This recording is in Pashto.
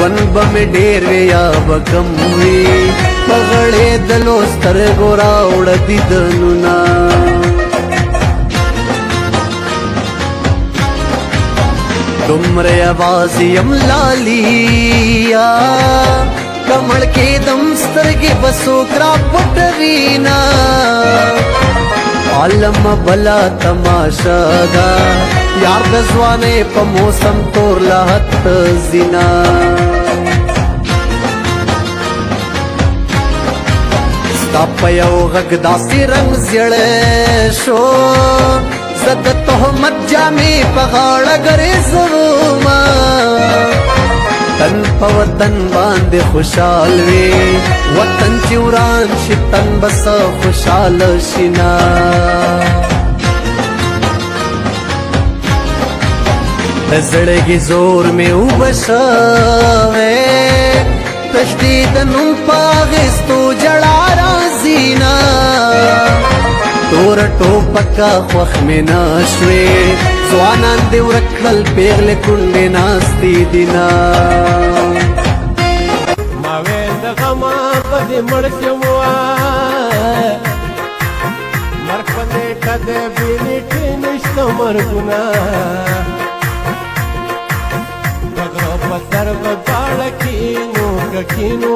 ژوند به مې ډېر وي یا به کم وي په غړېدلو سترګو راوړه دیدنونه دومره یوازې یم لالیا کمړ کېدم سترګې به څوک راپټوینه عالم بلا تماشا ده یار د ځوانۍ په موسم تور لحد زینا ستا په یو غږ داسې رنګ زیړی شو زه د تهمت جامې په غاړه ګرځومه تن په وطن باندې خوشحال وي وطن چې وران شي تن به څه خوشحاله شي نه د زړګي زور مې اوبه شوی تجدید نوم په اخیستو ژړا راځي نه تور ټوپکه خوښ مې نه شوې ځوانان دې ورک کړل پېغلې کونډې ناستې دي نه ما ویل د غمه په دې مړ شم مرګ په نیټه د بېنیټې نشته مرګونه د غره په سر به غاړه کښېنو که کښېنو